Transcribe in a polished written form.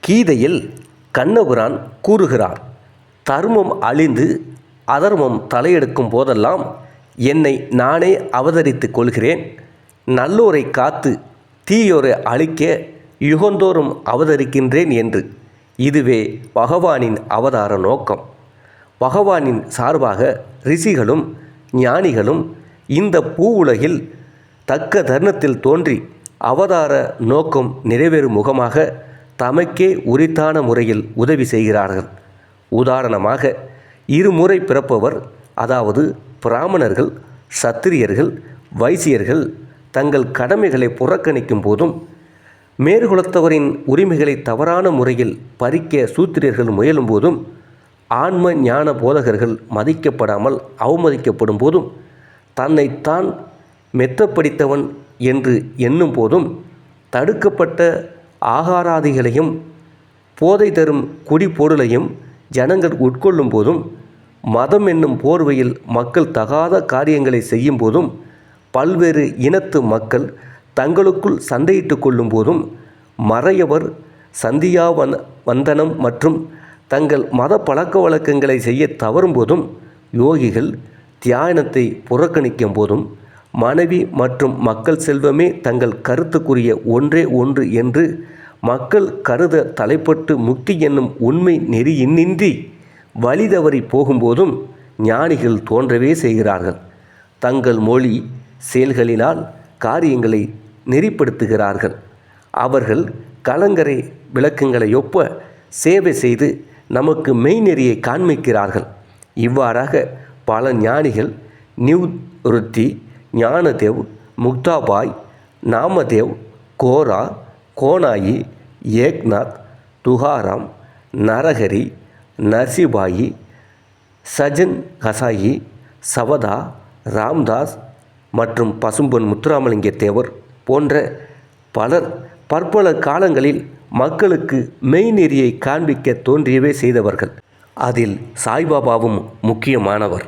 கீதையில் கண்ணபுரான் கூறுகிறார், தர்மம் அழிந்து அதர்மம் தலையெடுக்கும் போதெல்லாம் என்னை நானே அவதரித்துக் கொள்கிறேன். நல்லோரை காத்து தீயோரை அழிக்க யுகந்தோறும் அவதரிக்கின்றேன் என்று. இதுவே பகவானின் அவதார நோக்கம். பகவானின் சார்பாக ரிஷிகளும் ஞானிகளும் இந்த பூ உலகில் தக்க தருணத்தில் தோன்றி அவதார நோக்கம் நிறைவேறும் முகமாக தமக்கே உரித்தான முறையில் உதவி செய்கிறார்கள். உதாரணமாக, இருமுறை பிறப்பவர், அதாவது பிராமணர்கள், சத்திரியர்கள், வைசியர்கள் தங்கள் கடமைகளை புறக்கணிக்கும் போதும், மேற்குலத்தவரின் உரிமைகளை தவறான முறையில் பறிக்க சூத்திரர்கள் முயலும் போதும், ஆன்ம ஞான போதகர்கள் மதிக்கப்படாமல் அவமதிக்கப்படும் போதும், தன்னைத்தான் மெத்தப்படித்தவன் என்று எண்ணும் போதும், தடுக்கப்பட்ட ஆகாராதிகளையும் போதை தரும் குடிபொருளையும் ஜனங்கள் உட்கொள்ளும் போதும், மதம் என்னும் போர்வையில் மக்கள் தகாத காரியங்களை செய்யும் போதும், பல்வேறு இனத்து மக்கள் தங்களுக்குள் சண்டையிட்டு கொள்ளும் போதும், மறையவர் வந்தனம் மற்றும் தங்கள் மத பழக்க வழக்கங்களை செய்ய தவறும் போதும், யோகிகள் தியானத்தை புறக்கணிக்கும் போதும், மனைவி மற்றும் மக்கள் செல்வமே தங்கள் கருத்துக்குரிய ஒன்றே ஒன்று என்று மக்கள் கருத தலைப்பட்டு முக்தி என்னும் உண்மை நெறியின்றி வழி தவறி போகும்போதும் ஞானிகள் தோன்றவே செய்கிறார்கள். தங்கள் மொழி செயல்களினால் காரியங்களை நெறிப்படுத்துகிறார்கள். அவர்கள் கலங்கரை விளக்கங்களை ஒப்ப சேவை செய்து நமக்கு மெய்நெறியை காண்பிக்கிறார்கள். இவ்வாறாக பல ஞானிகள் நிவ்ருத்தி, ஞானதேவ், முக்தாபாய், நாமதேவ், கோரா, கோனாயி, ஏக்நாத், துகாராம், நரஹரி, நர்சிபாயி, சஜன் கசாயி, சவதா, ராம்தாஸ் மற்றும் பசும்பொன் முத்துராமலிங்க தேவர் போன்ற பலர் பற்பல காலங்களில் மக்களுக்கு மெய்நெறியை காண்பிக்க தோன்றியவே செய்தவர்கள். அதில் சாய்பாபாவும் முக்கியமானவர்.